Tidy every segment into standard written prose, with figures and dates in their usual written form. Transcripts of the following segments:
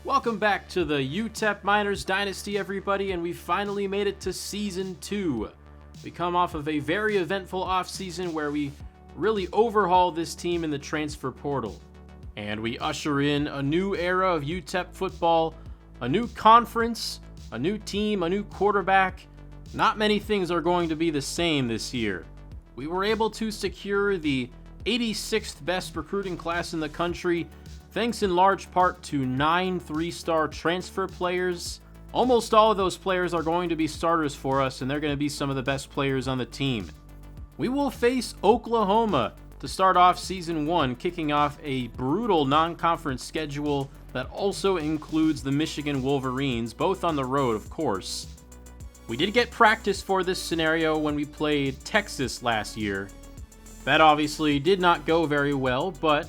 Welcome back to the UTEP Dynasty, everybody, and we finally made it to Season 2. We come off of a very eventful offseason where we really overhauled this team in the transfer portal. And we usher in a new era of UTEP football, a new conference, a new team, a new quarterback. Not many things are going to be the same this year. We were able to secure the 86th best recruiting class in the country, thanks in large part to 9 3-star transfer players. Almost all of those players are going to be starters for us, and they're going to be some of the best players on the team. We will face Oklahoma to start off Season 1, kicking off a brutal non-conference schedule that also includes the Michigan Wolverines, both on the road, of course. We did get practice for this scenario when we played Texas last year. That obviously did not go very well, but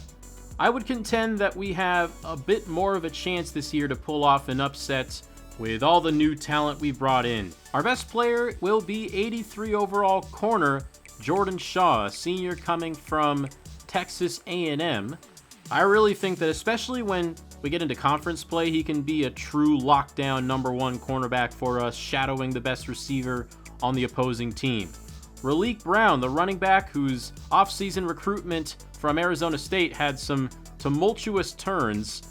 I would contend that we have a bit more of a chance this year to pull off an upset with all the new talent we brought in. Our best player will be 83 overall corner Jordan Shaw, a senior coming from Texas A&M. I really think that especially when we get into conference play, he can be a true lockdown number 1 cornerback for us, shadowing the best receiver on the opposing team. Raleek Brown, the running back whose offseason recruitment from Arizona State had some tumultuous turns.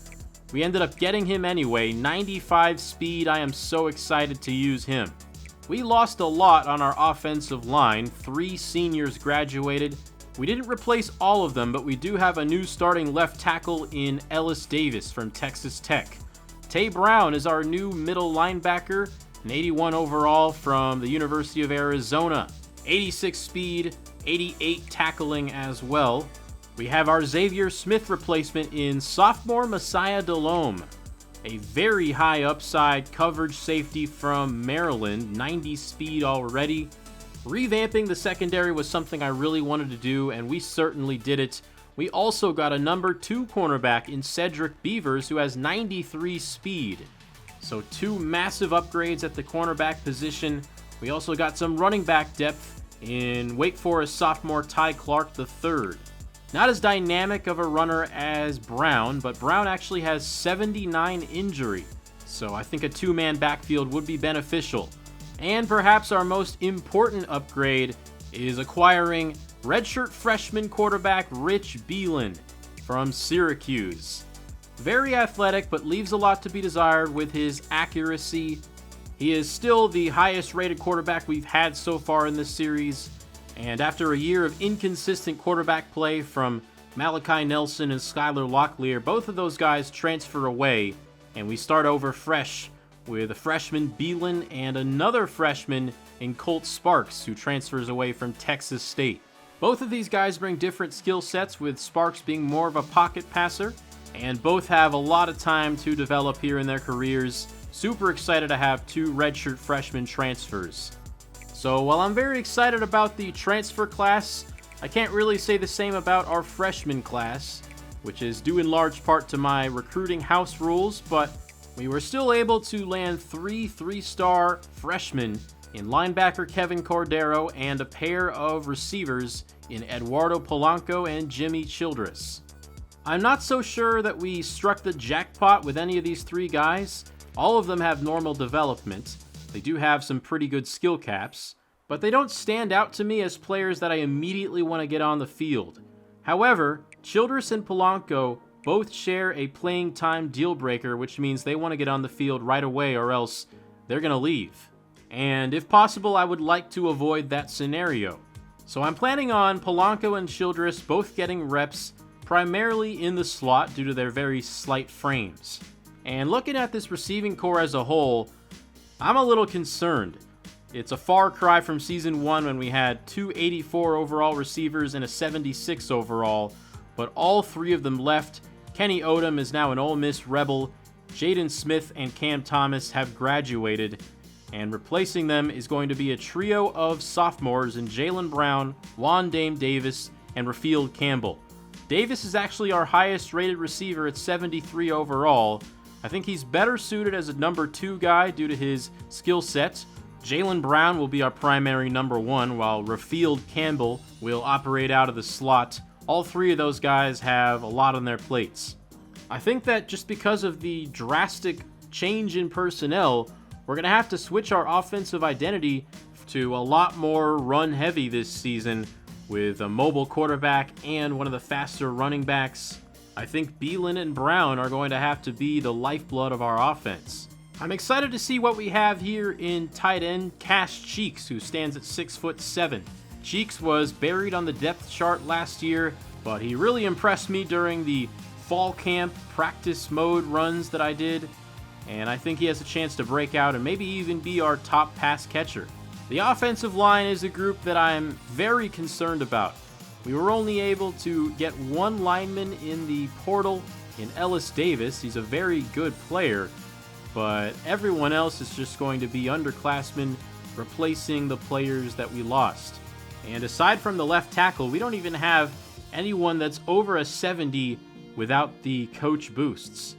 We ended up getting him anyway, 95 speed. I am so excited to use him. We lost a lot on our offensive line. 3 seniors graduated. We didn't replace all of them, but we do have a new starting left tackle in Ellis Davis from Texas Tech. Tay Brown is our new middle linebacker, an 81 overall from the University of Arizona. 86 speed, 88 tackling as well. We have our Xavier Smith replacement in sophomore Messiah Delhomme, a very high upside coverage safety from Maryland, 90 speed already. Revamping the secondary was something I really wanted to do, and we certainly did it. We also got a number 2 cornerback in Cedric Beavers, who has 93 speed. So 2 massive upgrades at the cornerback position. We also got some running back depth in Wake Forest sophomore Ty Clark III. Not as dynamic of a runner as Brown, but Brown actually has 79 injury, so I think a 2-man backfield would be beneficial. And perhaps our most important upgrade is acquiring redshirt freshman quarterback Rich Belin from Syracuse. Very athletic, but leaves a lot to be desired with his accuracy. He is still the highest rated quarterback we've had so far in this series. And after a year of inconsistent quarterback play from Malachi Nelson and Skylar Locklear, both of those guys transfer away, and we start over fresh with a freshman Belin and another freshman in Colt Sparks, who transfers away from Texas State. Both of these guys bring different skill sets, with Sparks being more of a pocket passer, and both have a lot of time to develop here in their careers. Super excited to have 2 redshirt freshman transfers. So while I'm very excited about the transfer class, I can't really say the same about our freshman class, which is due in large part to my recruiting house rules, but we were still able to land 3 3-star freshmen in linebacker Kevin Cordero and a pair of receivers in Eduardo Polanco and Jimmy Childress. I'm not so sure that we struck the jackpot with any of these 3 guys. All of them have normal development. They do have some pretty good skill caps, but they don't stand out to me as players that I immediately want to get on the field. However, Childress and Polanco both share a playing time deal breaker, which means they want to get on the field right away or else they're going to leave. And if possible, I would like to avoid that scenario. So I'm planning on Polanco and Childress both getting reps primarily in the slot due to their very slight frames. And looking at this receiving core as a whole, I'm a little concerned. It's a far cry from Season 1 when we had 2 84 overall receivers and a 76 overall, but all 3 of them left. Kenny Odom is now an Ole Miss Rebel. Jaden Smith and Cam Thomas have graduated, and replacing them is going to be a trio of sophomores in Jalen Brown, Juan Dame Davis, and Rafield Campbell. Davis is actually our highest rated receiver at 73 overall. I think he's better suited as a number 2 guy due to his skill set. Jalen Brown will be our primary number 1, while Rafield Campbell will operate out of the slot. All 3 of those guys have a lot on their plates. I think that just because of the drastic change in personnel, we're going to have to switch our offensive identity to a lot more run heavy this season with a mobile quarterback and one of the faster running backs. I think Belin and Brown are going to have to be the lifeblood of our offense. I'm excited to see what we have here in tight end Cash Cheeks, who stands at 6'7". Cheeks was buried on the depth chart last year, but he really impressed me during the fall camp practice mode runs that I did, and I think he has a chance to break out and maybe even be our top pass catcher. The offensive line is a group that I'm very concerned about. We were only able to get one lineman in the portal in Ellis Davis. He's a very good player, but everyone else is just going to be underclassmen replacing the players that we lost. And aside from the left tackle, we don't even have anyone that's over a 70 without the coach boosts.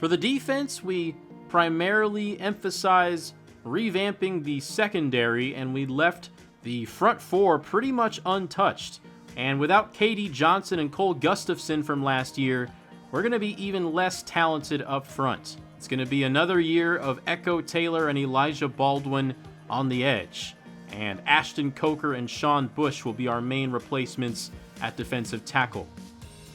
For the defense, we primarily emphasize revamping the secondary, and we left the front four pretty much untouched. And without KD Johnson and Cole Gustafson from last year, we're going to be even less talented up front. It's going to be another year of Echo Taylor and Elijah Baldwin on the edge. And Ashton Coker and Sean Bush will be our main replacements at defensive tackle.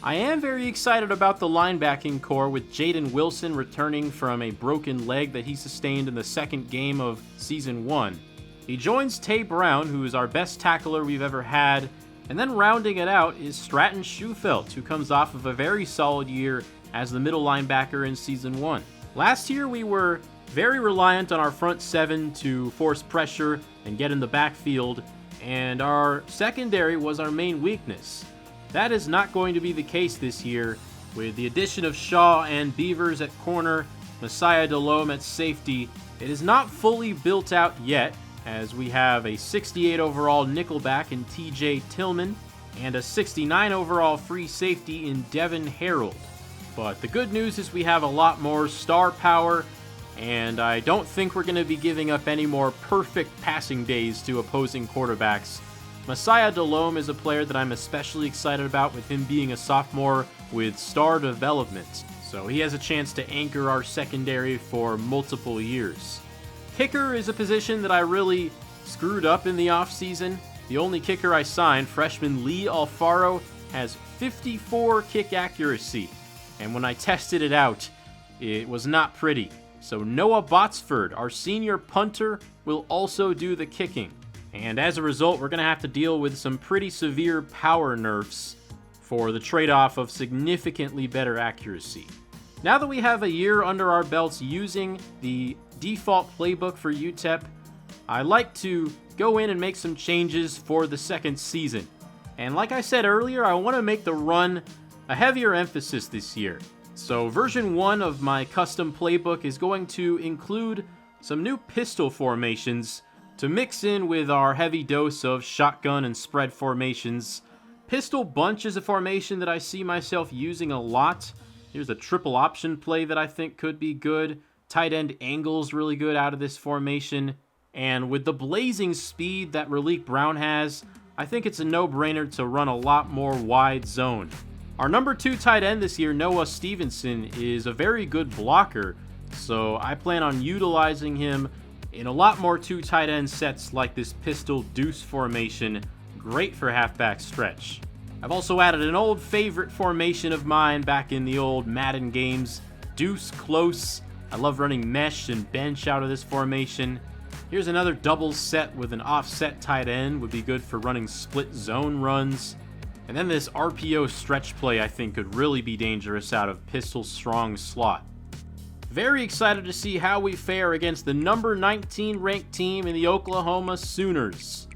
I am very excited about the linebacking core with Jaden Wilson returning from a broken leg that he sustained in the second game of Season 1. He joins Tay Brown, who is our best tackler we've ever had, and then rounding it out is Stratton Schufelt, who comes off of a very solid year as the middle linebacker in Season 1. Last year we were very reliant on our front seven to force pressure and get in the backfield, and our secondary was our main weakness. That is not going to be the case this year, with the addition of Shaw and Beavers at corner, Messiah Delhomme at safety. It is not fully built out yet, as we have a 68 overall nickelback in TJ Tillman, and a 69 overall free safety in Devin Harold. But the good news is we have a lot more star power, and I don't think we're going to be giving up any more perfect passing days to opposing quarterbacks. Messiah Delhomme is a player that I'm especially excited about, with him being a sophomore with star development, so he has a chance to anchor our secondary for multiple years. Kicker is a position that I really screwed up in the offseason. The only kicker I signed, freshman Lee Alfaro, has 54 kick accuracy, and when I tested it out, it was not pretty. So Noah Botsford, our senior punter, will also do the kicking. And as a result, we're going to have to deal with some pretty severe power nerfs for the trade-off of significantly better accuracy. Now that we have a year under our belts using the default playbook for UTEP, I like to go in and make some changes for the second season. And like I said earlier, I want to make the run a heavier emphasis this year. So version 1 of my custom playbook is going to include some new pistol formations to mix in with our heavy dose of shotgun and spread formations. Pistol bunch is a formation that I see myself using a lot. Here's a triple option play that I think could be good. Tight end angle's really good out of this formation. And with the blazing speed that Raleek Brown has, I think it's a no-brainer to run a lot more wide zone. Our number 2 tight end this year, Noah Stevenson, is a very good blocker, so I plan on utilizing him in a lot more 2 tight end sets like this pistol deuce formation, great for halfback stretch. I've also added an old favorite formation of mine back in the old Madden games, deuce close. I love running mesh and bench out of this formation. Here's another double set with an offset tight end, would be good for running split zone runs. And then this RPO stretch play I think could really be dangerous out of pistol strong slot. Very excited to see how we fare against the number 19 ranked team in the Oklahoma Sooners.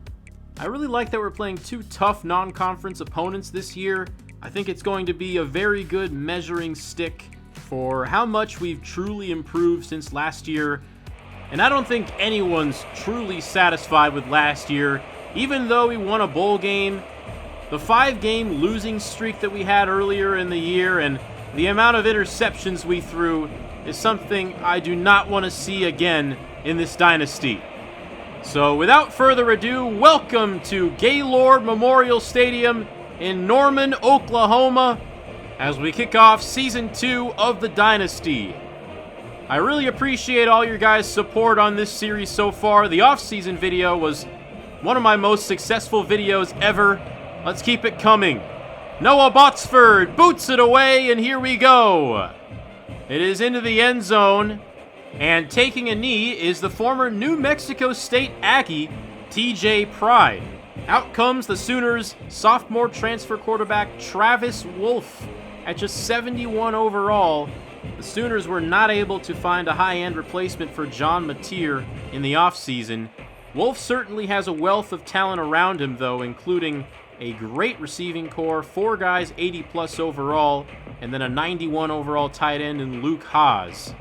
I really like that we're playing 2 tough non-conference opponents this year. I think it's going to be a very good measuring stick for how much we've truly improved since last year. And I don't think anyone's truly satisfied with last year, even though we won a bowl game. The 5-game losing streak that we had earlier in the year and the amount of interceptions we threw is something I do not want to see again in this dynasty. So without further ado, welcome to Gaylord Memorial Stadium in Norman, Oklahoma, as we kick off Season 2 of the Dynasty. I really appreciate all your guys' support on this series so far. The off-season video was one of my most successful videos ever. Let's keep it coming. Noah Botsford boots it away, and here we go. It is into the end zone, and taking a knee is the former New Mexico State Aggie, TJ Pride. Out comes the Sooners' sophomore transfer quarterback, Travis Wolf. At just 71 overall, the Sooners were not able to find a high-end replacement for John Mateer in the offseason. Wolf certainly has a wealth of talent around him, though, including a great receiving core, 4 guys 80-plus overall, and then a 91 overall tight end in Luke Haas.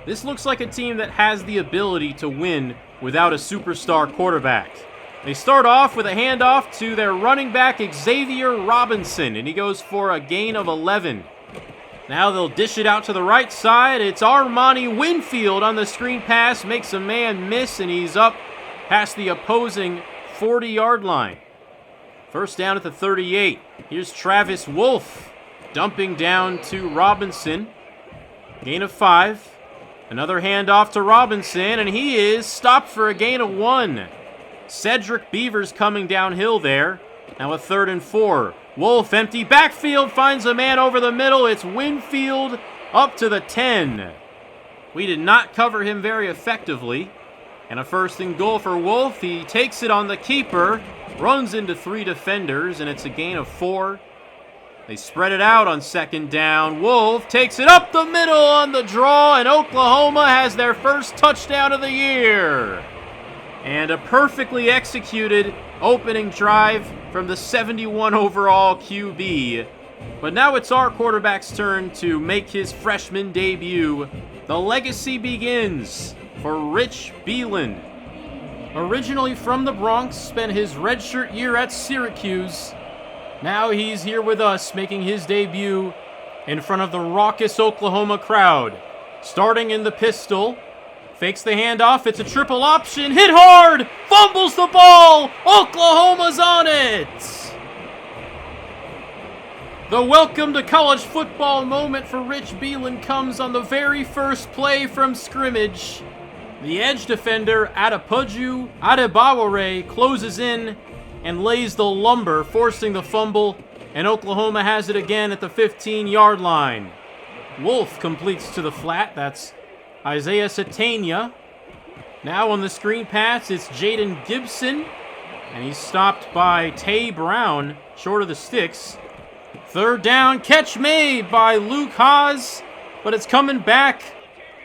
This looks like a team that has the ability to win without a superstar quarterback. They start off with a handoff to their running back, Xavier Robinson, and he goes for a gain of 11. Now they'll dish it out to the right side. It's Armani Winfield on the screen pass, makes a man miss, and he's up past the opposing 40-yard line. First down at the 38. Here's Travis Wolf dumping down to Robinson. Gain of 5. Another handoff to Robinson, and he is stopped for a gain of 1. Cedric Beavers coming downhill there. Now a 3rd and 4. Wolf, empty backfield, finds a man over the middle. It's Winfield up to the 10. We did not cover him very effectively. And a 1st and goal for Wolf. He takes it on the keeper, runs into 3 defenders, and it's a gain of 4. They spread it out on 2nd down. Wolf takes it up the middle on the draw, and Oklahoma has their first touchdown of the year. And a perfectly executed opening drive from the 71 overall QB. But now it's our quarterback's turn to make his freshman debut. The legacy begins for Rich Belin. Originally from the Bronx, spent his redshirt year at Syracuse. Now he's here with us, making his debut in front of the raucous Oklahoma crowd. Starting in the pistol. Fakes the handoff, it's a triple option, hit hard, fumbles the ball, Oklahoma's on it! The welcome to college football moment for Rich Belin comes on the very first play from scrimmage. The edge defender, Adepoju Adebawore, closes in and lays the lumber, forcing the fumble, and Oklahoma has it again at the 15-yard line. Wolf completes to the flat, that's Isaiah Satania. Now on the screen pass, it's Jaden Gibson, and he's stopped by Tay Brown, short of the sticks. 3rd down, catch made by Luke Haas, but it's coming back.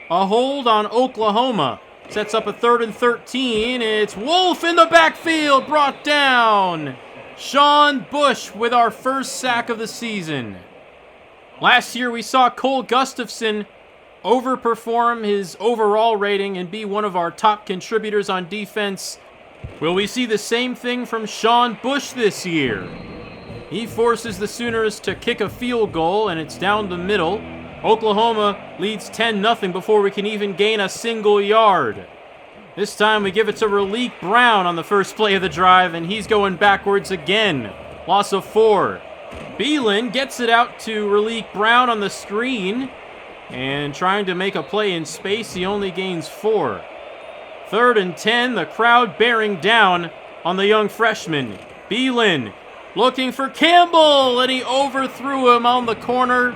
A hold on Oklahoma. Sets up a 3rd and 13. It's Wolf in the backfield, brought down. Sean Bush with our first sack of the season. Last year we saw Cole Gustafson overperform his overall rating and be one of our top contributors on defense. Will we see the same thing from Sean Bush this year? He forces the Sooners to kick a field goal, and it's down the middle. Oklahoma leads 10-0 before we can even gain a single yard. This time we give it to Raleek Brown on the first play of the drive, and he's going backwards again. Loss of 4. Belin gets it out to Raleek Brown on the screen, and trying to make a play in space, he only gains 4. 3rd and 10, the crowd bearing down on the young freshman. Belin looking for Campbell, and he overthrew him on the corner.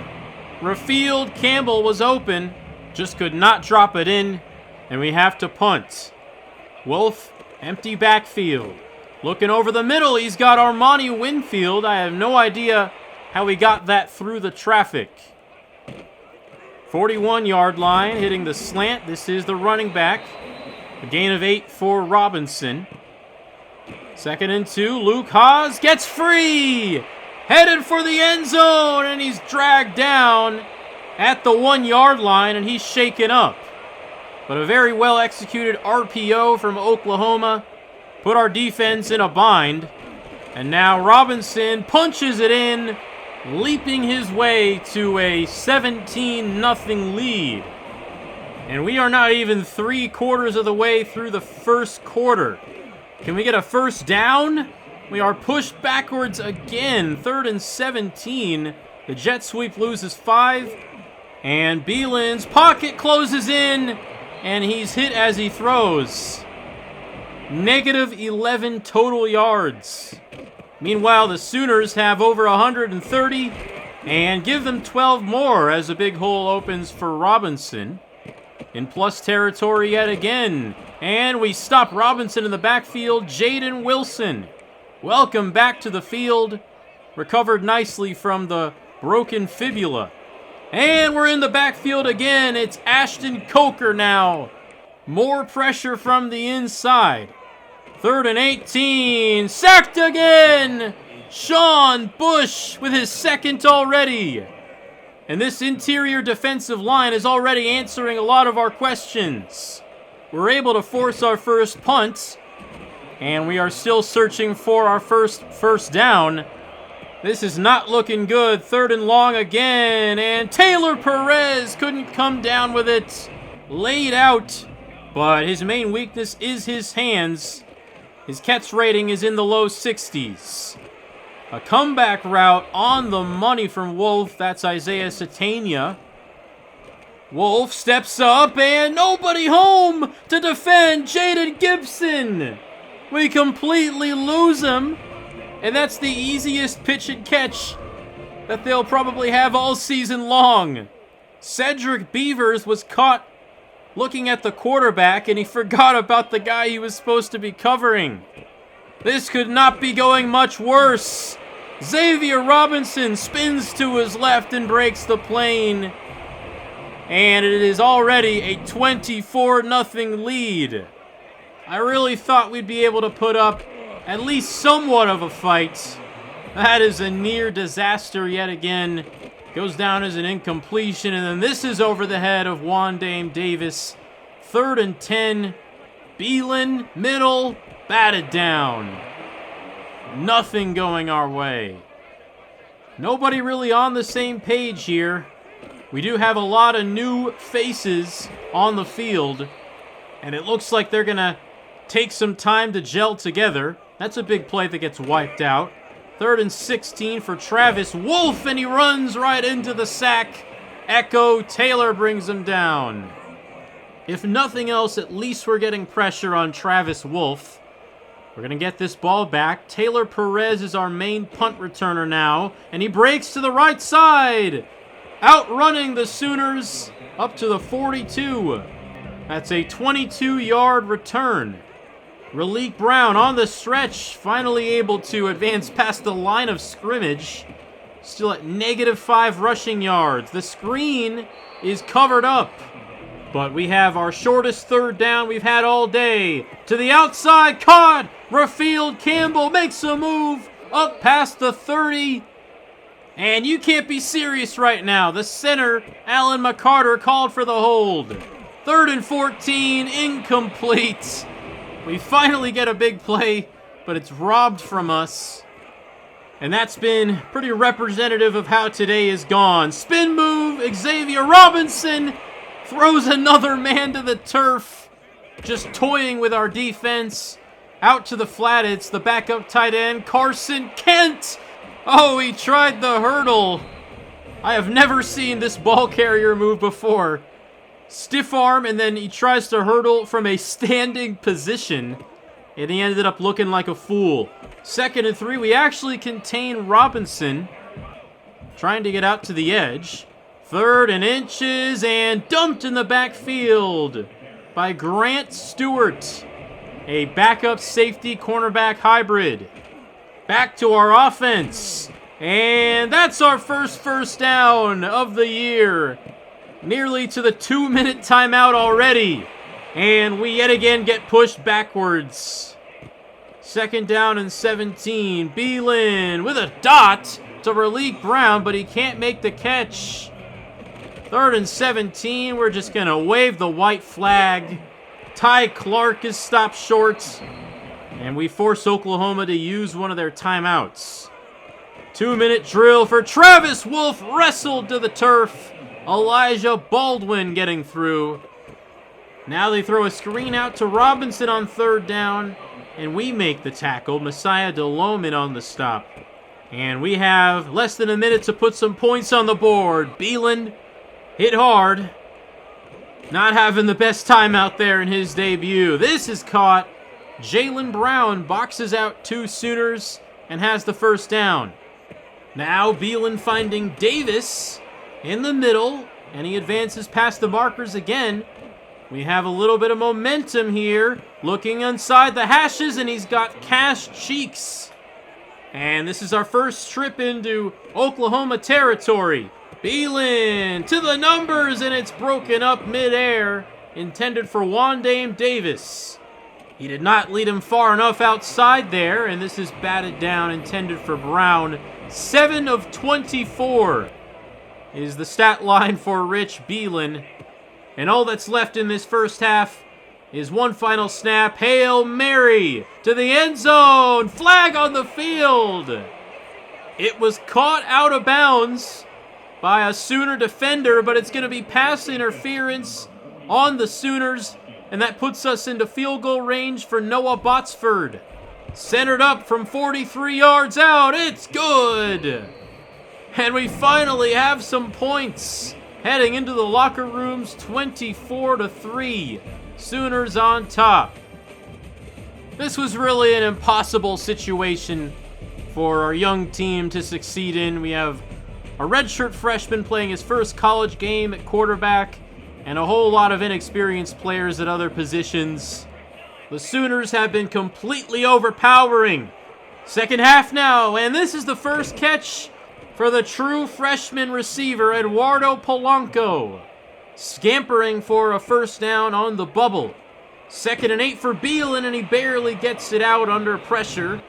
Rafield Campbell was open, just could not drop it in, and we have to punt. Wolf, empty backfield. Looking over the middle, he's got Armani Winfield. I have no idea how he got that through the traffic. 41-yard line, hitting the slant. This is the running back. A gain of 8 for Robinson. 2nd and 2, Luke Haas gets free! Headed for the end zone, and he's dragged down at the 1-yard line, and he's shaken up. But a very well-executed RPO from Oklahoma put our defense in a bind. And now Robinson punches it in, leaping his way to a 17-0 lead. And we are not even 3/4 of the way through the first quarter. Can we get a first down? We are pushed backwards again. 3rd and 17. The jet sweep loses 5. And Belin's pocket closes in, and he's hit as he throws. -11 total yards. Meanwhile, the Sooners have over 130 and give them 12 more as a big hole opens for Robinson. In plus territory yet again. And we stop Robinson in the backfield. Jaden Wilson, welcome back to the field. Recovered nicely from the broken fibula. And we're in the backfield again. It's Ashton Coker now. More pressure from the inside. 3rd and 18. Sacked again. Sean Bush with his 2nd already. And this interior defensive line is already answering a lot of our questions. We're able to force our first punt. And we are still searching for our first down. This is not looking good. 3rd and long again. And Taylor Perez couldn't come down with it. Laid out. But his main weakness is his hands. His catch rating is in the low 60s. A comeback route on the money from Wolf. That's Isaiah Satania. Wolf steps up and nobody home to defend Jaden Gibson. We completely lose him. And that's the easiest pitch and catch that they'll probably have all season long. Cedric Beavers was caught looking at the quarterback, and he forgot about the guy he was supposed to be covering. This could not be going much worse. Xavier Robinson spins to his left and breaks the plane. And it is already a 24-0 lead. I really thought we'd be able to put up at least somewhat of a fight. That is a near disaster yet again. Goes down as an incompletion, and then this is over the head of Wandame Davis. 3rd and 10. Belin, middle, batted down. Nothing going our way. Nobody really on the same page here. We do have a lot of new faces on the field, and it looks like they're going to take some time to gel together. That's a big play that gets wiped out. 3rd and 16 for Travis Wolf, and he runs right into the sack. Echo Taylor brings him down. If nothing else, at least we're getting pressure on Travis Wolf. We're going to get this ball back. Taylor Perez is our main punt returner now, and he breaks to the right side. Outrunning the Sooners up to the 42. That's a 22-yard return. Raleek Brown on the stretch, finally able to advance past the line of scrimmage. Still at -5 rushing yards. The screen is covered up. But we have our shortest 3rd down we've had all day. To the outside, caught! Rafield Campbell makes a move up past the 30. And you can't be serious right now. The center, Alan McCarter, called for the hold. 3rd and 14, incomplete. We finally get a big play, but it's robbed from us. And that's been pretty representative of how today is gone. Spin move, Xavier Robinson throws another man to the turf. Just toying with our defense. Out to the flat, it's the backup tight end, Carson Kent. Oh, he tried the hurdle. I have never seen this ball carrier move before. Stiff arm, and then he tries to hurdle from a standing position, and he ended up looking like a fool. 2nd and 3, we actually contain Robinson, trying to get out to the edge. 3rd and inches, and dumped in the backfield by Grant Stewart, a backup safety cornerback hybrid. Back to our offense, and that's our first down of the year. Nearly to the 2-minute timeout already. And we yet again get pushed backwards. 2nd down and 17. Belin with a dot to Raleek Brown, but he can't make the catch. 3rd and 17. We're just going to wave the white flag. Ty Clark is stopped short. And we force Oklahoma to use one of their timeouts. 2-minute drill for Travis Wolf, wrestled to the turf. Elijah Baldwin getting through. Now they throw a screen out to Robinson on 3rd down, and we make the tackle. Messiah DeLoman on the stop. And we have less than a minute to put some points on the board. Belin hit hard. Not having the best time out there in his debut. This is caught. Jalen Brown boxes out 2 Sooners and has the first down. Now Belin finding Davis in the middle, and he advances past the markers again. We have a little bit of momentum here. Looking inside the hashes, and he's got Cash Cheeks. And this is our first trip into Oklahoma territory. Belin to the numbers, and it's broken up midair. Intended for Wandame Davis. He did not lead him far enough outside there, and this is batted down, intended for Brown. 7 of 24 is the stat line for Rich Belin. And all that's left in this first half is one final snap. Hail Mary to the end zone. Flag on the field. It was caught out of bounds by a Sooner defender, but it's going to be pass interference on the Sooners, and that puts us into field goal range for Noah Botsford. Centered up from 43 yards out. It's good. And we finally have some points. Heading into the locker rooms, 24-3. Sooners on top. This was really an impossible situation for our young team to succeed in. We have a redshirt freshman playing his first college game at quarterback, and a whole lot of inexperienced players at other positions. The Sooners have been completely overpowering. Second half now, and this is the first catch for the true freshman receiver, Eduardo Polanco. Scampering for a first down on the bubble. 2nd and 8 for Belin, and he barely gets it out under pressure.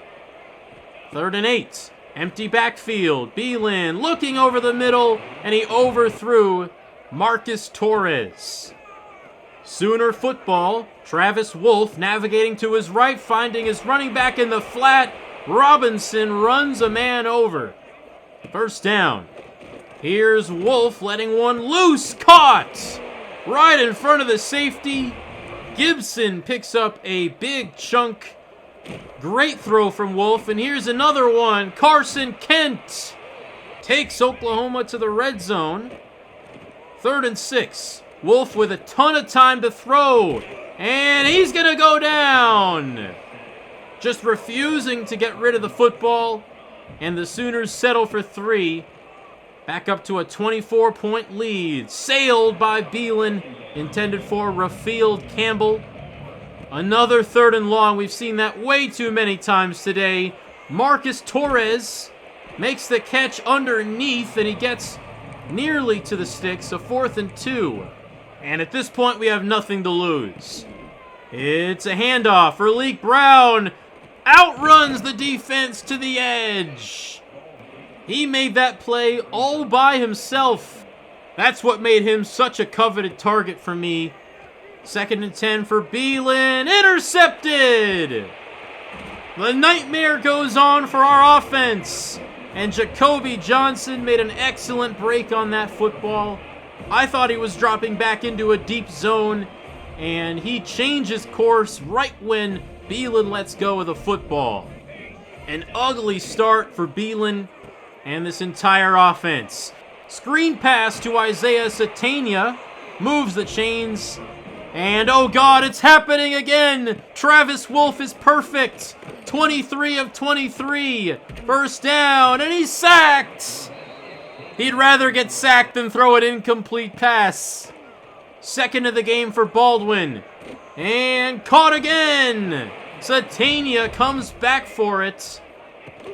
3rd and 8. Empty backfield. Belin looking over the middle, and he overthrew Marcus Torres. Sooner football. Travis Wolf navigating to his right, finding his running back in the flat. Robinson runs a man over. First down. Here's Wolf letting one loose. Caught right in front of the safety. Gibson picks up a big chunk. Great throw from Wolf, and here's another one. Carson Kent takes Oklahoma to the red zone. 3rd and 6. Wolf with a ton of time to throw, and he's gonna go down. Just refusing to get rid of the football, and the Sooners settle for 3. Back up to a 24-point lead. Sailed by Belin, intended for Rafield Campbell. Another 3rd and long. We've seen that way too many times today. Marcus Torres makes the catch underneath, and he gets nearly to the sticks. A 4th and 2. And at this point, we have nothing to lose. It's a handoff. Erleek Brown outruns the defense to the edge. He made that play all by himself. That's what made him such a coveted target for me. 2nd and 10 for Belin. Intercepted! The nightmare goes on for our offense. And Jacoby Johnson made an excellent break on that football. I thought he was dropping back into a deep zone, and he changes course right when Belin lets go of the football. An ugly start for Belin and this entire offense. Screen pass to Isaiah Satania, moves the chains, and oh god, it's happening again! Travis Wolf is perfect! 23 of 23, first down, and he's sacked! He'd rather get sacked than throw an incomplete pass. 2nd of the game for Baldwin, and caught again! Satania comes back for it.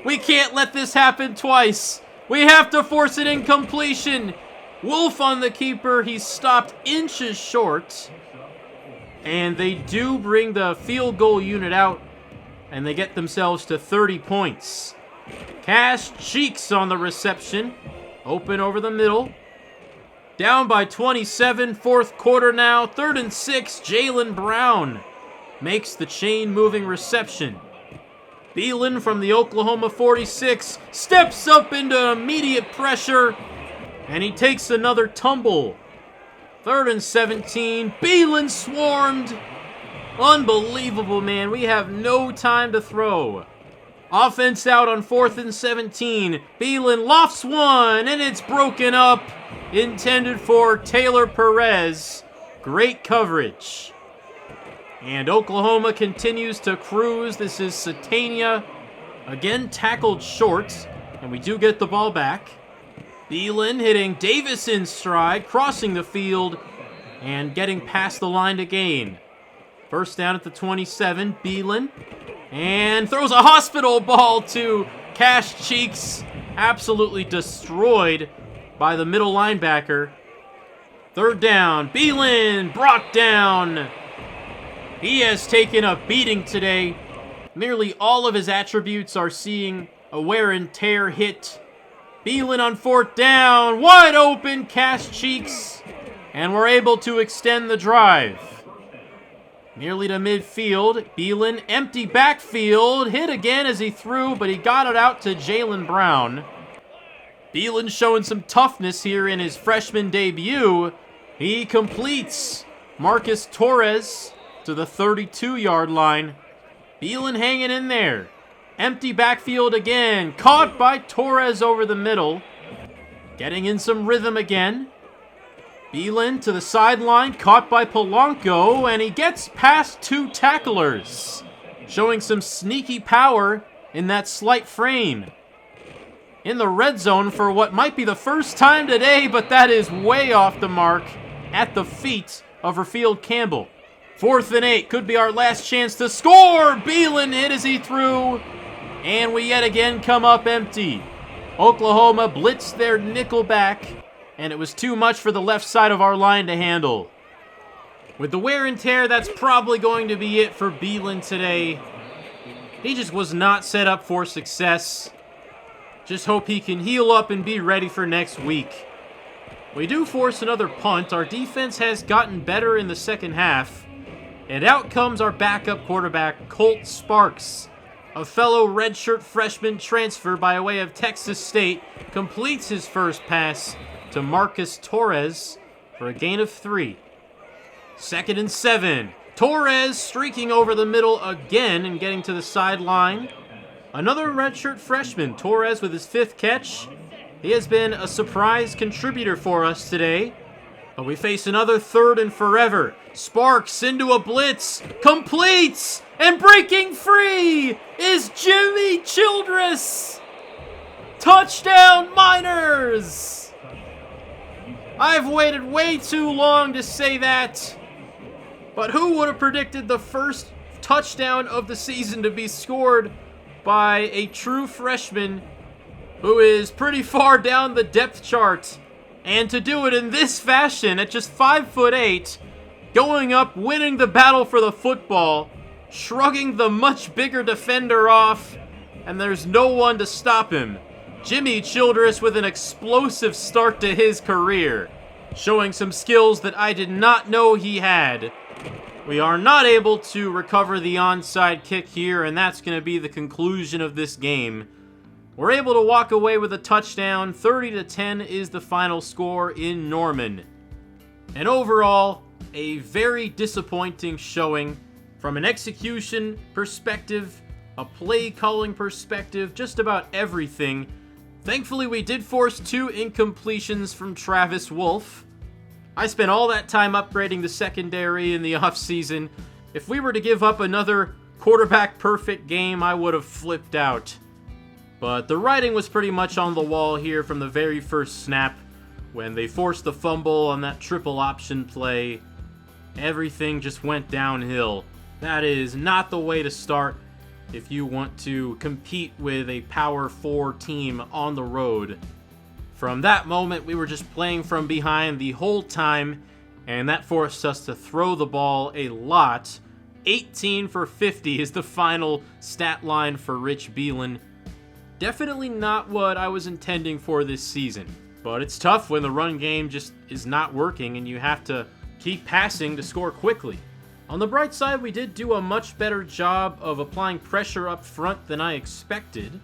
We can't let this happen twice. We have to force an incompletion. Wolf on the keeper. He's stopped inches short. And they do bring the field goal unit out, and they get themselves to 30 points. Cash Cheeks on the reception. Open over the middle. Down by 27. 4th quarter now. 3rd and 6. Jalen Brown makes the chain-moving reception. Belin from the Oklahoma 46 steps up into immediate pressure, and he takes another tumble. 3rd and 17. Belin swarmed. Unbelievable, man. We have no time to throw. Offense out on 4th and 17. Belin lofts one, and it's broken up. Intended for Taylor Perez. Great coverage. And Oklahoma continues to cruise. This is Satania. Again tackled short, and we do get the ball back. Belin hitting Davis in stride, crossing the field, and getting past the line to gain. First down at the 27, Belin. And throws a hospital ball to Cash Cheeks. Absolutely destroyed by the middle linebacker. Third down, Belin brought down. He has taken a beating today. Nearly all of his attributes are seeing a wear and tear hit. Belin on 4th down, wide open, Cash Cheeks. And we're able to extend the drive. Nearly to midfield, Belin, empty backfield, hit again as he threw, but he got it out to Jalen Brown. Belin showing some toughness here in his freshman debut. He completes Marcus Torres to the 32-yard line. Belin hanging in there. Empty backfield again, caught by Torres over the middle. Getting in some rhythm again. Belin to the sideline, caught by Polanco, and he gets past 2 tacklers, showing some sneaky power in that slight frame. In the red zone for what might be the first time today, but that is way off the mark at the feet of Rafield Campbell. 4th and 8, could be our last chance to score. Belin hit as he threw, and we yet again come up empty. Oklahoma blitzed their nickel back, and it was too much for the left side of our line to handle. With the wear and tear, that's probably going to be it for Belin today. He just was not set up for success. Just hope he can heal up and be ready for next week. We do force another punt. Our defense has gotten better in the second half. And out comes our backup quarterback, Colt Sparks. A fellow redshirt freshman transfer by way of Texas State completes his first pass to Marcus Torres for a gain of 3. 2nd and 7. Torres streaking over the middle again and getting to the sideline. Another redshirt freshman, Torres with his 5th catch. He has been a surprise contributor for us today. But we face another 3rd and forever. Sparks into a blitz, completes, and breaking free is Jimmy Childress. Touchdown Miners! I've waited way too long to say that, but who would have predicted the first touchdown of the season to be scored by a true freshman who is pretty far down the depth chart, and to do it in this fashion at just 5'8", going up, winning the battle for the football, shrugging the much bigger defender off, and there's no one to stop him. Jimmy Childress with an explosive start to his career, showing some skills that I did not know he had. We are not able to recover the onside kick here, and that's going to be the conclusion of this game. We're able to walk away with a touchdown. 30-10 is the final score in Norman. And overall, a very disappointing showing from an execution perspective, a play calling perspective, just about everything. Thankfully, we did force 2 incompletions from Travis Wolf. I spent all that time upgrading the secondary in the offseason. If we were to give up another quarterback perfect game, I would have flipped out. But the writing was pretty much on the wall here from the very first snap. When they forced the fumble on that triple option play, everything just went downhill. That is not the way to start if you want to compete with a Power 4 team on the road. From that moment, we were just playing from behind the whole time, and that forced us to throw the ball a lot. 18 for 50 is the final stat line for Rich Belin. Definitely not what I was intending for this season, but it's tough when the run game just is not working and you have to keep passing to score quickly. On the bright side, we did do a much better job of applying pressure up front than I expected.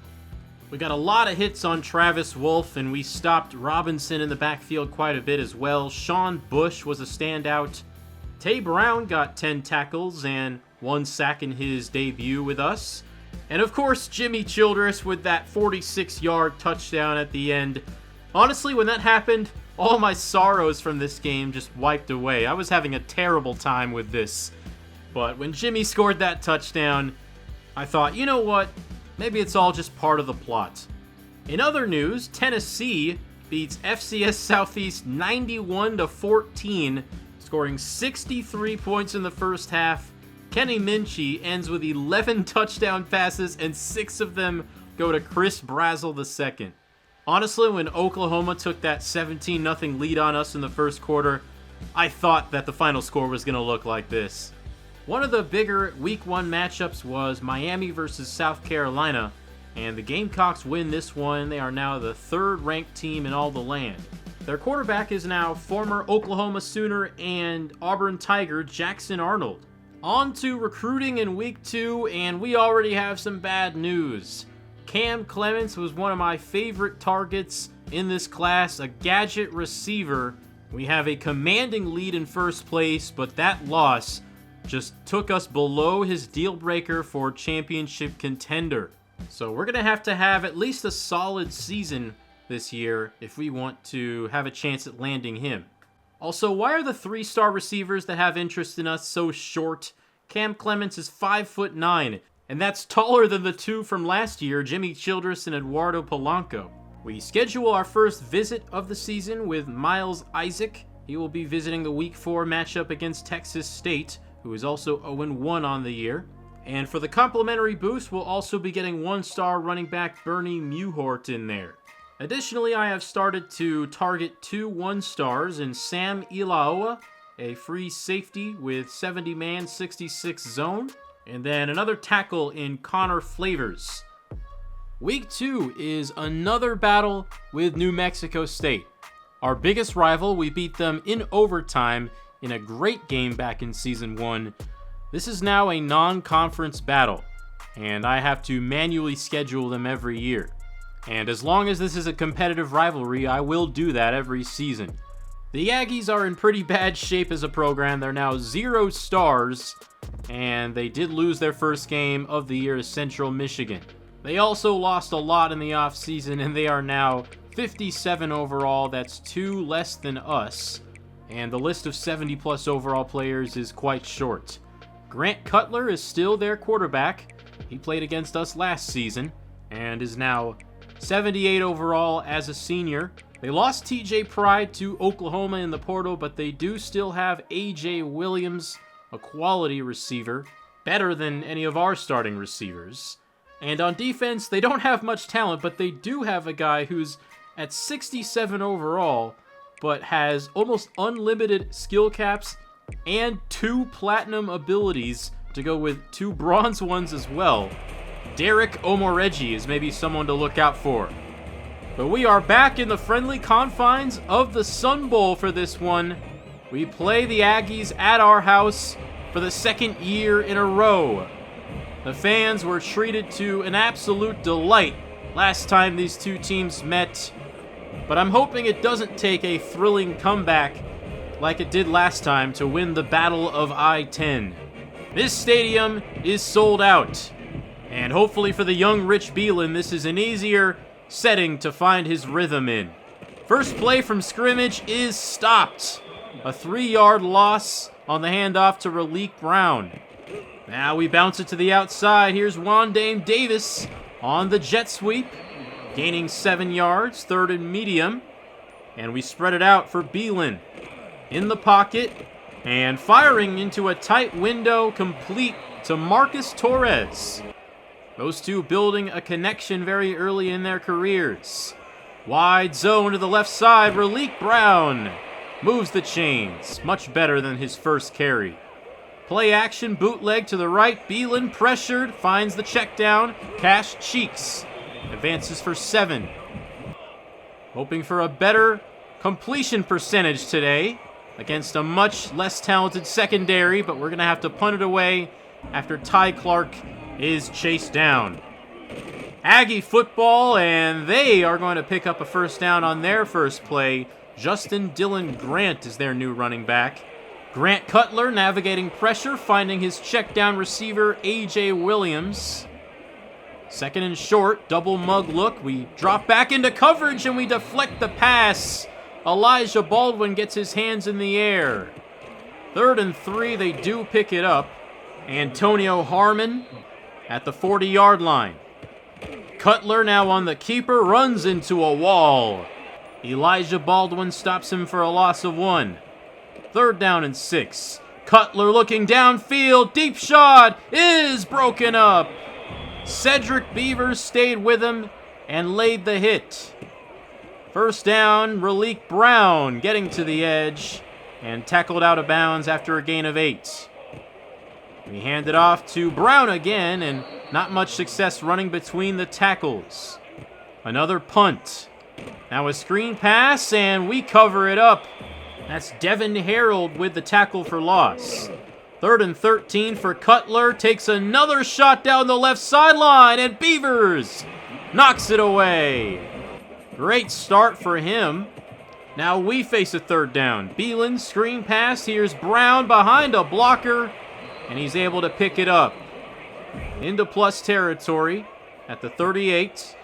We got a lot of hits on Travis Wolf, and we stopped Robinson in the backfield quite a bit as well. Sean Bush was a standout. Tay Brown got 10 tackles and 1 sack in his debut with us. And of course, Jimmy Childress with that 46-yard touchdown at the end. Honestly, when that happened, all my sorrows from this game just wiped away. I was having a terrible time with this. But when Jimmy scored that touchdown, I thought, you know what? Maybe it's all just part of the plot. In other news, Tennessee beats FCS Southeast 91-14, scoring 63 points in the first half. Kenny Minchie ends with 11 touchdown passes, and 6 of them go to Chris Brazzell II. Honestly, when Oklahoma took that 17-0 lead on us in the first quarter, I thought that the final score was going to look like this. One of the bigger Week 1 matchups was Miami versus South Carolina, and the Gamecocks win this one. They are now the 3rd-ranked team in all the land. Their quarterback is now former Oklahoma Sooner and Auburn Tiger Jackson Arnold. On to recruiting in Week 2, and we already have some bad news. Cam Clements was one of my favorite targets in this class, a gadget receiver. We have a commanding lead in first place, but that loss just took us below his deal breaker for championship contender. So we're going to have at least a solid season this year if we want to have a chance at landing him. Also, why are the 3-star receivers that have interest in us so short? Cam Clements is 5'9", and that's taller than the 2 from last year, Jimmy Childress and Eduardo Polanco. We schedule our first visit of the season with Miles Isaac. He will be visiting the Week 4 matchup against Texas State, who is also 0-1 on the year. And for the complimentary boost, we'll also be getting 1-star running back Bernie Muhort in there. Additionally, I have started to target 2 1-stars in Sam Ilaoa, a free safety with 70-man, 66 zone, and then another tackle in Connor Flavors. Week 2 is another battle with New Mexico State. Our biggest rival, we beat them in overtime in a great game back in Season 1. This is now a non-conference battle, and I have to manually schedule them every year. And as long as this is a competitive rivalry, I will do that every season. The Aggies are in pretty bad shape as a program. They're now 0 stars, and they did lose their first game of the year to Central Michigan. They also lost a lot in the offseason, and they are now 57 overall. That's 2 less than us, and the list of 70-plus overall players is quite short. Grant Cutler is still their quarterback. He played against us last season, and is now 78 overall as a senior. They lost TJ Pride to Oklahoma in the portal, but they do still have AJ Williams, a quality receiver, better than any of our starting receivers. And on defense, they don't have much talent, but they do have a guy who's at 67 overall, but has almost unlimited skill caps and 2 platinum abilities to go with 2 bronze ones as well. Derek Omoreji is maybe someone to look out for. But we are back in the friendly confines of the Sun Bowl for this one. We play the Aggies at our house for the 2nd year in a row. The fans were treated to an absolute delight last time these two teams met, but I'm hoping it doesn't take a thrilling comeback like it did last time to win the Battle of I-10. This stadium is sold out, and hopefully for the young Rich Belin, this is an easier setting to find his rhythm in. First play from scrimmage is stopped. A 3-yard loss on the handoff to Raleek Brown. Now we bounce it to the outside. Here's Wandame Davis on the jet sweep, gaining 7 yards, 3rd and medium. And we spread it out for Belin in the pocket and firing into a tight window, complete to Marcus Torres. Those two building a connection very early in their careers. Wide zone to the left side. Raleek Brown moves the chains. Much better than his first carry. Play action, bootleg to the right. Belin pressured, finds the check down. Cash Cheeks advances for 7. Hoping for a better completion percentage today against a much less talented secondary, but we're going to have to punt it away after Ty Clark is chased down. Aggie football, and they are going to pick up a first down on their first play. Justin Dillon Grant is their new running back. Grant Cutler navigating pressure, finding his check down receiver, AJ Williams. Second and short, double mug look. We drop back into coverage and we deflect the pass. Elijah Baldwin gets his hands in the air. 3rd and 3, they do pick it up. Antonio Harmon at the 40-yard line. Cutler now on the keeper, runs into a wall. Elijah Baldwin stops him for a loss of 1. 3rd down and 6. Cutler looking downfield, deep shot is broken up. Cedric Beavers stayed with him and laid the hit. 1st down, Raleek Brown getting to the edge and tackled out of bounds after a gain of 8. We hand it off to Brown again, and not much success running between the tackles. Another punt. Now a screen pass, and we cover it up. That's Devin Harold with the tackle for loss. 3rd and 13 for Cutler. Takes another shot down the left sideline, and Beavers knocks it away. Great start for him. Now we face a 3rd down. Belin, screen pass. Here's Brown behind a blocker, and he's able to pick it up. Into plus territory at the 38.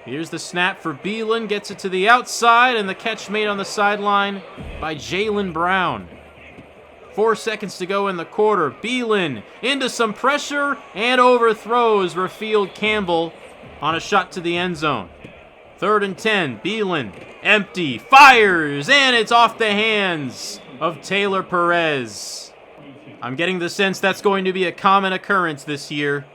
Here's the snap for Belin. Gets it to the outside, and the catch made on the sideline by Jaylen Brown. 4 seconds to go in the quarter. Belin into some pressure and overthrows Rafield Campbell on a shot to the end zone. 3rd and 10. Belin empty, fires, and it's off the hands of Taylor Perez. I'm getting the sense that's going to be a common occurrence this year.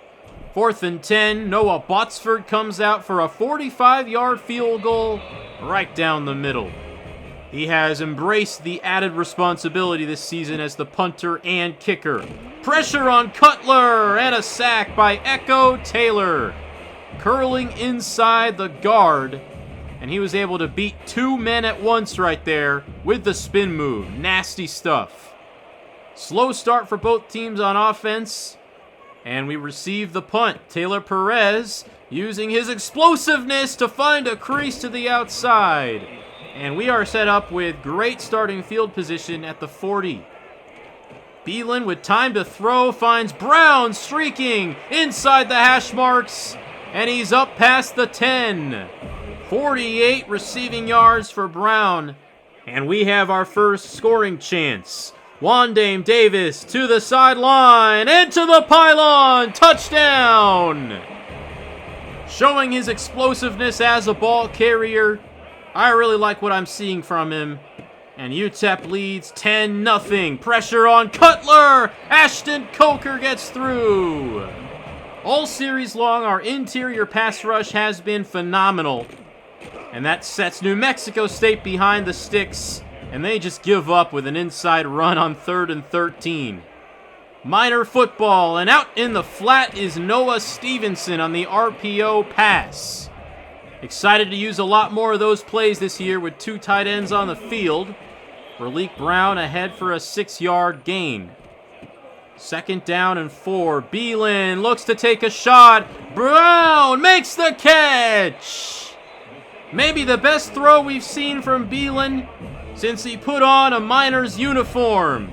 4th and 10, Noah Botsford comes out for a 45-yard field goal right down the middle. He has embraced the added responsibility this season as the punter and kicker. Pressure on Cutler, and a sack by Echo Taylor. Curling inside the guard, and he was able to beat 2 men at once right there with the spin move. Nasty stuff. Slow start for both teams on offense, and we receive the punt. Taylor Perez using his explosiveness to find a crease to the outside. And we are set up with great starting field position at the 40. Belin with time to throw finds Brown streaking inside the hash marks, and he's up past the 10. 48 receiving yards for Brown, and we have our first scoring chance. Wandame Davis to the sideline, into the pylon, touchdown! Showing his explosiveness as a ball carrier. I really like what I'm seeing from him. And UTEP leads 10-0. Pressure on Cutler! Ashton Coker gets through! All series long, our interior pass rush has been phenomenal. And that sets New Mexico State behind the sticks, and they just give up with an inside run on 3rd and 13. Minor football, and out in the flat is Noah Stevenson on the RPO pass. Excited to use a lot more of those plays this year with 2 tight ends on the field. Raleek Brown ahead for a 6-yard gain. 2nd down and 4. Belin looks to take a shot. Brown makes the catch! Maybe the best throw we've seen from Belin since he put on a Miners uniform.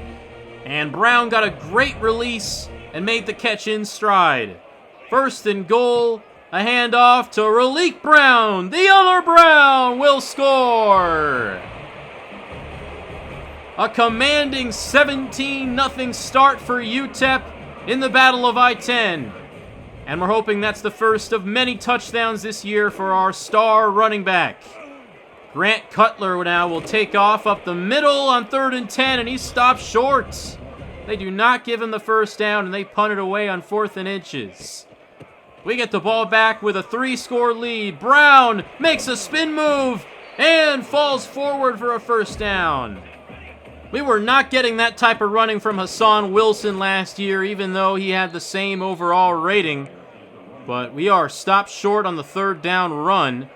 And Brown got a great release and made the catch in stride. 1st and goal, a handoff to Raleek Brown. The other Brown will score. A commanding 17-0 start for UTEP in the Battle of I-10. And we're hoping that's the first of many touchdowns this year for our star running back. Grant Cutler now will take off up the middle on 3rd and 10, and he stops short. They do not give him the first down, and they punt it away on 4th and inches. We get the ball back with a 3-score lead. Brown makes a spin move and falls forward for a first down. We were not getting that type of running from Hassan Wilson last year, even though he had the same overall rating. But we are stopped short on the 3rd down run,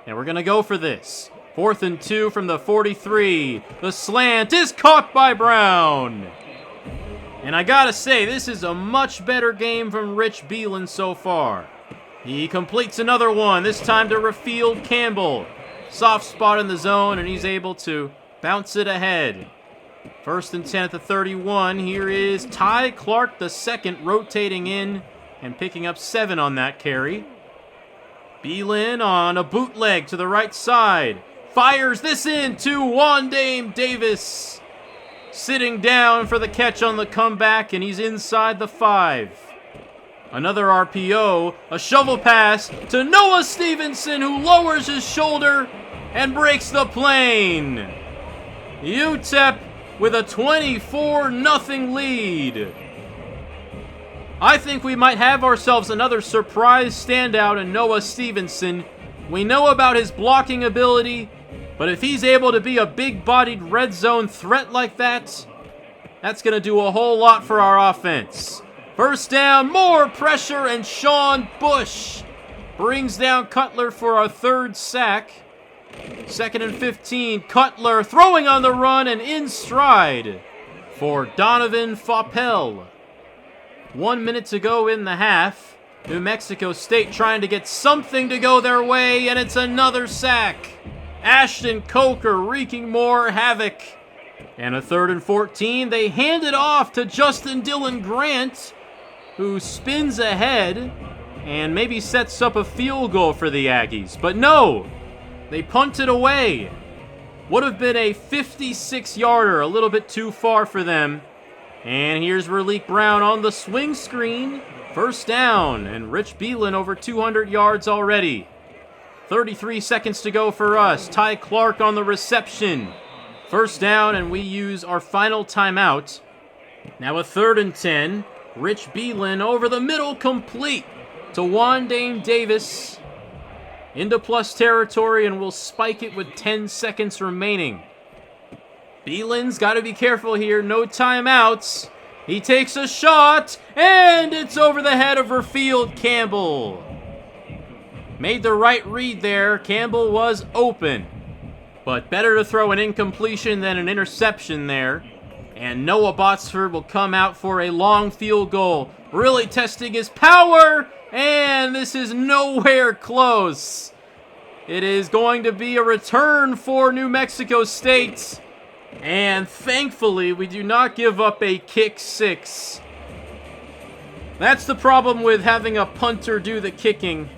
and we're going to go for this. 4th and 2 from the 43. The slant is caught by Brown. And I gotta say, this is a much better game from Rich Belin so far. He completes another one, this time to Rafield Campbell. Soft spot in the zone, and he's able to bounce it ahead. 1st and 10 at the 31. Here is Ty Clark II rotating in and picking up 7 on that carry. Belin on a bootleg to the right side. Fires this in to Wandame Davis. Sitting down for the catch on the comeback, and he's inside the 5. Another RPO, a shovel pass to Noah Stevenson, who lowers his shoulder and breaks the plane. UTEP with a 24-0 lead. I think we might have ourselves another surprise standout in Noah Stevenson. We know about his blocking ability, but if he's able to be a big-bodied red zone threat like that, that's going to do a whole lot for our offense. First down, more pressure, and Sean Bush brings down Cutler for our 3rd sack. 2nd and 15, Cutler throwing on the run and in stride for Donovan Faupel. 1 minute to go in the half. New Mexico State trying to get something to go their way, and it's another sack. Ashton Coker wreaking more havoc. And a 3rd and 14, they hand it off to Justin Dillon Grant, who spins ahead and maybe sets up a field goal for the Aggies. But no, they punt it away. Would have been a 56-yarder, a little bit too far for them. And here's Raleek Brown on the swing screen. First down, and Rich Belin over 200 yards already. 33 seconds to go for us. Ty Clark on the reception. First down, and we use our final timeout. Now a 3rd and 10. Rich Belin over the middle, complete to Wandame Davis. Into plus territory, and we'll spike it with 10 seconds remaining. Belin's got to be careful here. No timeouts. He takes a shot, and it's over the head of Rafield Campbell. Made the right read there. Campbell was open. But better to throw an incompletion than an interception there. And Noah Botsford will come out for a long field goal. Really testing his power, and this is nowhere close. It is going to be a return for New Mexico State. And thankfully, we do not give up a kick 6. That's the problem with having a punter do the kicking.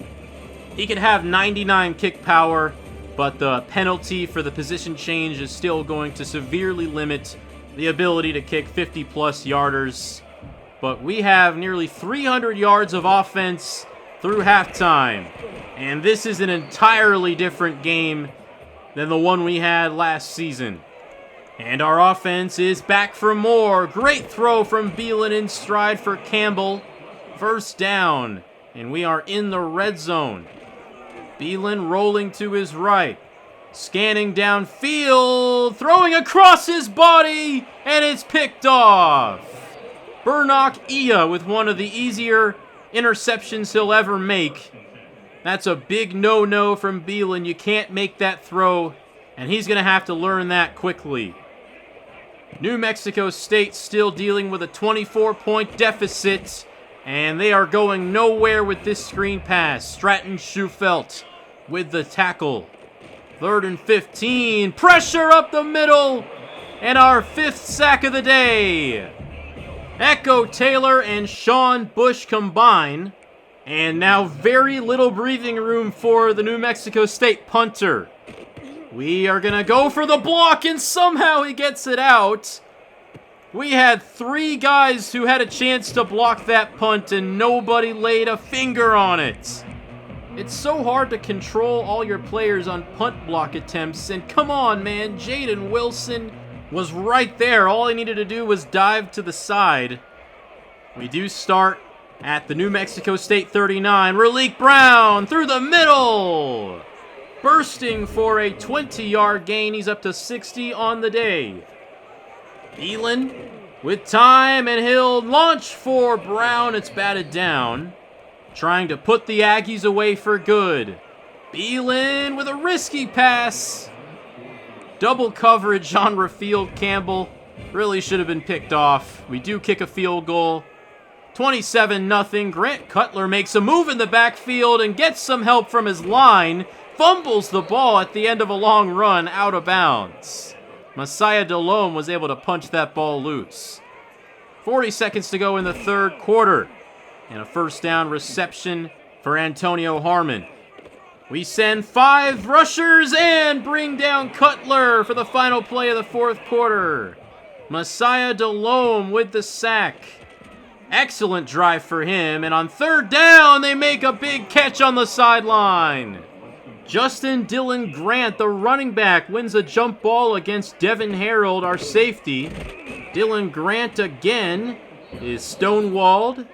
He could have 99 kick power, but the penalty for the position change is still going to severely limit the ability to kick 50-plus yarders. But we have nearly 300 yards of offense through halftime. And this is an entirely different game than the one we had last season. And our offense is back for more. Great throw from Belin in stride for Campbell. First down, and we are in the red zone. Belin rolling to his right. Scanning downfield, throwing across his body, and it's picked off. Burnock Ia with one of the easier interceptions he'll ever make. That's a big no-no from Belin. You can't make that throw, and he's going to have to learn that quickly. New Mexico State still dealing with a 24-point deficit, and they are going nowhere with this screen pass. Stratton Schufelt with the tackle. 3rd and 15. Pressure up the middle, and our 5th sack of the day. Echo Taylor and Sean Bush combine, and now very little breathing room for the New Mexico State punter. We are going to go for the block, and somehow he gets it out. We had 3 guys who had a chance to block that punt, and nobody laid a finger on it. It's so hard to control all your players on punt block attempts, and come on, man, Jaden Wilson was right there. All he needed to do was dive to the side. We do start at the New Mexico State 39. Raleek Brown through the middle. Bursting for a 20-yard gain. He's up to 60 on the day. Belin with time, and he'll launch for Brown. It's batted down. Trying to put the Aggies away for good. Belin with a risky pass. Double coverage on Rafield Campbell. Really should have been picked off. We do kick a field goal. 27-0. Grant Cutler makes a move in the backfield and gets some help from his line. Fumbles the ball at the end of a long run out of bounds. Messiah Delhomme was able to punch that ball loose. 40 seconds to go in the 3rd quarter. And a first down reception for Antonio Harmon. We send 5 rushers and bring down Cutler for the final play of the fourth quarter. Messiah Delhomme with the sack. Excellent drive for him, and on third down, they make a big catch on the sideline. Justin Dylan Grant, the running back, wins a jump ball against Devin Harold, our safety. Dylan Grant again is stonewalled.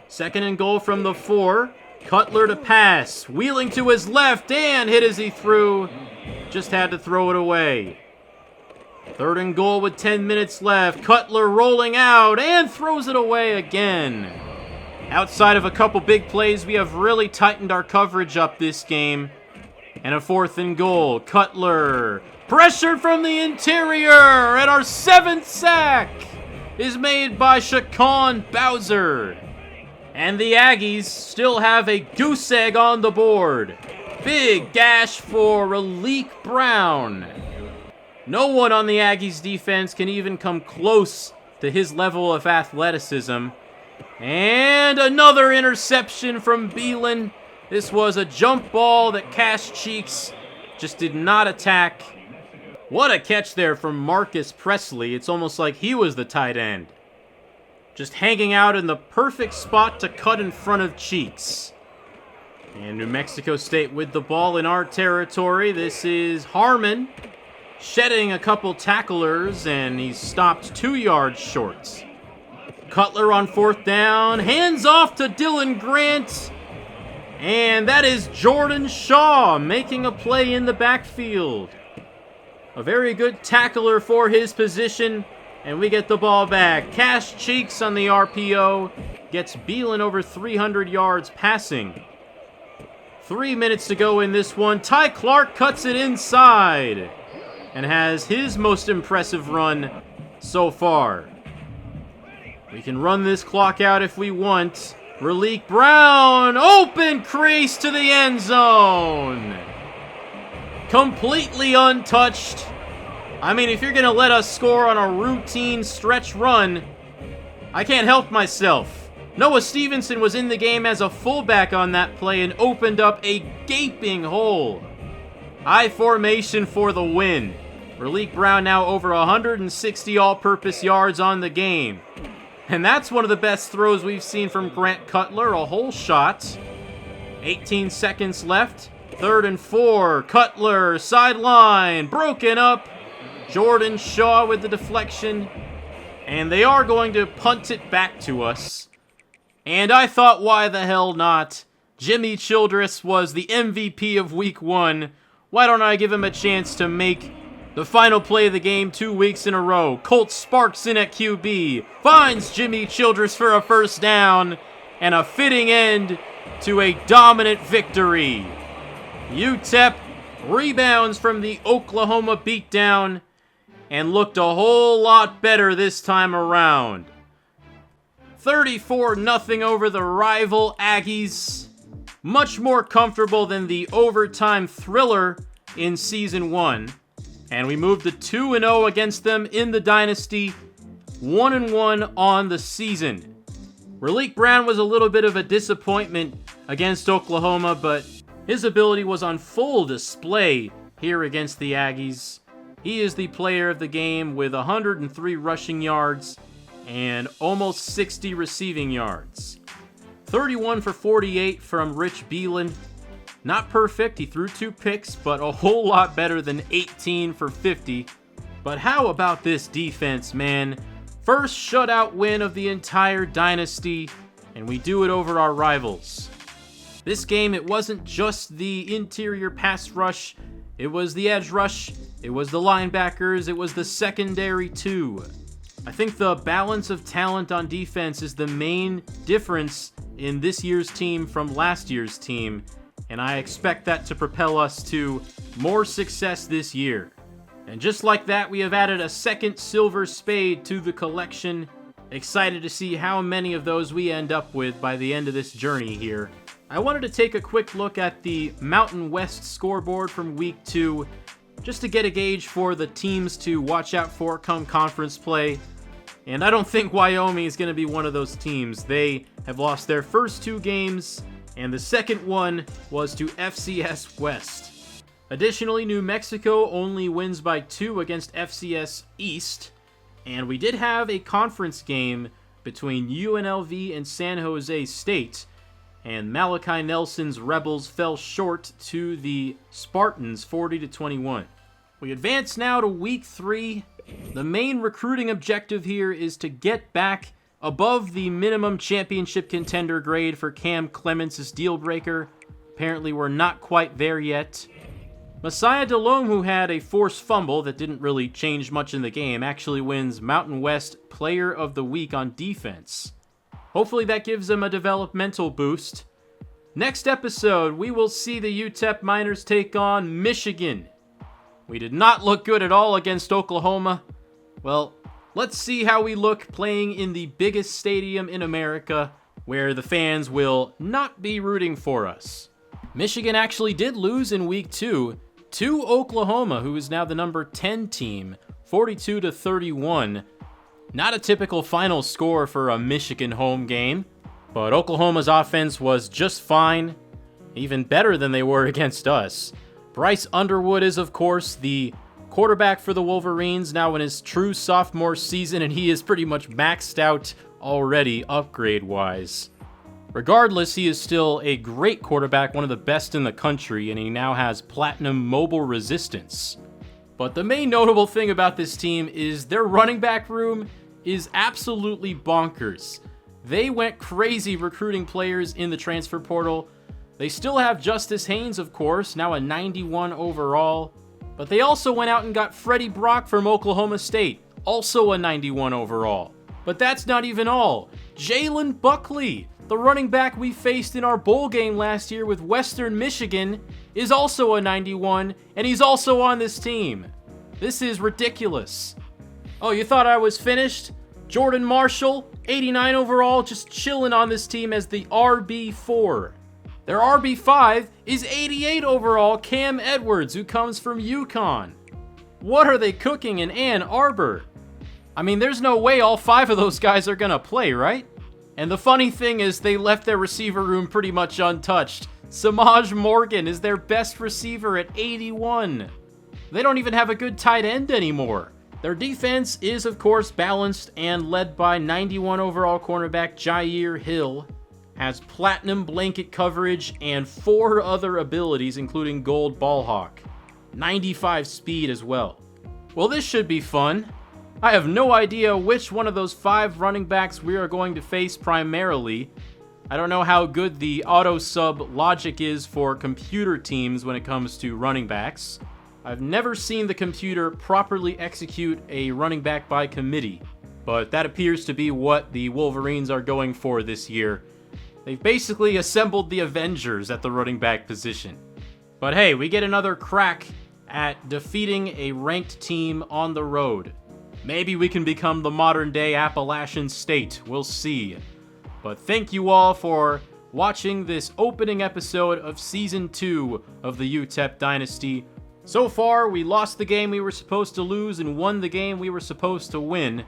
2nd and goal from the 4. Cutler to pass, wheeling to his left and hit as he threw. Just had to throw it away. 3rd and goal with 10 minutes left. Cutler rolling out and throws it away again. Outside of a couple big plays, we have really tightened our coverage up this game. And a 4th and goal. Cutler pressured from the interior, and our 7th sack is made by Shaquan Bowser. And the Aggies still have a goose egg on the board. Big dash for Raleek Brown. No one on the Aggies defense can even come close to his level of athleticism. And another interception from Belin. This was a jump ball that Cash Cheeks just did not attack. What a catch there from Marcus Presley. It's almost like he was the tight end. Just hanging out in the perfect spot to cut in front of Cheeks. And New Mexico State with the ball in our territory. This is Harmon shedding a couple tacklers, and he's stopped 2 yards short. Cutler on 4th down, hands off to Dylan Grant. And that is Jordan Shaw making a play in the backfield. A very good tackler for his position. And we get the ball back. Cash Cheeks on the RPO gets Belin over 300 yards passing. 3 minutes to go in this one. Ty Clark cuts it inside and has his most impressive run so far. We can run this clock out if we want. Raleek Brown, open crease to the end zone. Completely untouched. I mean, if you're going to let us score on a routine stretch run, I can't help myself. Noah Stevenson was in the game as a fullback on that play and opened up a gaping hole. I formation for the win. Raleek Brown now over 160 all-purpose yards on the game. And that's one of the best throws we've seen from Grant Cutler, a whole shot. 18 seconds left. 3rd and 4. Cutler, sideline, broken up. Jordan Shaw with the deflection. And they are going to punt it back to us. And I thought, why the hell not? Jimmy Childress was the MVP of Week 1. Why don't I give him a chance to make the final play of the game 2 weeks in a row? Colt Sparks in at QB. Finds Jimmy Childress for a first down. And a fitting end to a dominant victory. UTEP rebounds from the Oklahoma beatdown and looked a whole lot better this time around. 34-0 over the rival Aggies. Much more comfortable than the overtime thriller in Season 1. And we moved to 2-0 against them in the Dynasty. 1-1 on the season. Raleek Brown was a little bit of a disappointment against Oklahoma, but his ability was on full display here against the Aggies. He is the player of the game with 103 rushing yards and almost 60 receiving yards. 31 for 48 from Rich Belin. Not perfect, he threw 2 picks, but a whole lot better than 18 for 50. But how about this defense, man? First shutout win of the entire Dynasty, and we do it over our rivals. This game, it wasn't just the interior pass rush, it was the edge rush, it was the linebackers, it was the secondary too. I think the balance of talent on defense is the main difference in this year's team from last year's team, and I expect that to propel us to more success this year. And just like that, we have added a second silver spade to the collection. Excited to see how many of those we end up with by the end of this journey here. I wanted to take a quick look at the Mountain West scoreboard from Week 2, just to get a gauge for the teams to watch out for come conference play. And I don't think Wyoming is going to be one of those teams. They have lost their first 2 games and the second one was to FCS West. Additionally, New Mexico only wins by 2 against FCS East, and we did have a conference game between UNLV and San Jose State, and Malachi Nelson's Rebels fell short to the Spartans 40-21. We advance now to Week 3. The main recruiting objective here is to get back above the minimum championship contender grade for Cam Clements' deal breaker. Apparently we're not quite there yet. Messiah Delhomme, who had a forced fumble that didn't really change much in the game, actually wins Mountain West Player of the Week on defense. Hopefully that gives him a developmental boost. Next episode, we will see the UTEP Miners take on Michigan. We did not look good at all against Oklahoma. Well, let's see how we look playing in the biggest stadium in America, where the fans will not be rooting for us. Michigan actually did lose in Week 2 to Oklahoma, who is now the number 10 team, 42-31. Not a typical final score for a Michigan home game, but Oklahoma's offense was just fine, even better than they were against us. Bryce Underwood is, of course, the quarterback for the Wolverines, now in his true sophomore season, and he is pretty much maxed out already upgrade-wise. Regardless, he is still a great quarterback, one of the best in the country, and he now has platinum mobile resistance. But the main notable thing about this team is their running back room is absolutely bonkers. They went crazy recruiting players in the transfer portal. They still have Justice Haynes, of course, now a 91 overall. But they also went out and got Freddie Brock from Oklahoma State, also a 91 overall. But that's not even all. Jalen Buckley, the running back we faced in our bowl game last year with Western Michigan, is also a 91, and he's also on this team. This is ridiculous. Oh, you thought I was finished? Jordan Marshall, 89 overall, just chilling on this team as the RB4. Their RB5 is 88 overall, Cam Edwards, who comes from UConn. What are they cooking in Ann Arbor? I mean, there's no way all 5 of those guys are gonna play, right? And the funny thing is they left their receiver room pretty much untouched. Samaj Morgan is their best receiver at 81. They don't even have a good tight end anymore. Their defense is, of course, balanced and led by 91 overall cornerback Jair Hill. Has platinum blanket coverage and 4 other abilities, including gold ball hawk. 95 speed as well. Well, this should be fun. I have no idea which one of those 5 running backs we are going to face primarily. I don't know how good the auto-sub logic is for computer teams when it comes to running backs. I've never seen the computer properly execute a running back by committee, but that appears to be what the Wolverines are going for this year. They've basically assembled the Avengers at the running back position. But hey, we get another crack at defeating a ranked team on the road. Maybe we can become the modern-day Appalachian State. We'll see. But thank you all for watching this opening episode of Season 2 of the UTEP Dynasty. So far, we lost the game we were supposed to lose and won the game we were supposed to win.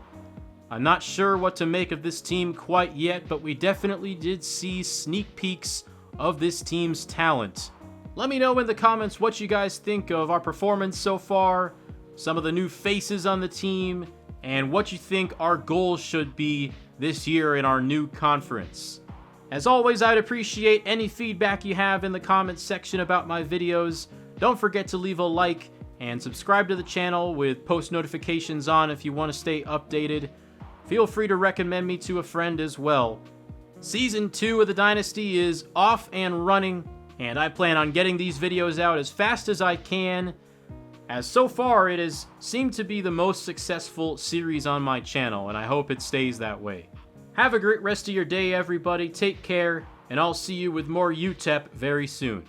I'm not sure what to make of this team quite yet, but we definitely did see sneak peeks of this team's talent. Let me know in the comments what you guys think of our performance so far, some of the new faces on the team, and what you think our goals should be this year in our new conference. As always, I'd appreciate any feedback you have in the comments section about my videos. Don't forget to leave a like and subscribe to the channel with post notifications on if you want to stay updated. Feel free to recommend me to a friend as well. Season 2 of the Dynasty is off and running, and I plan on getting these videos out as fast as I can, as so far it has seemed to be the most successful series on my channel, and I hope it stays that way. Have a great rest of your day, everybody. Take care, and I'll see you with more UTEP very soon.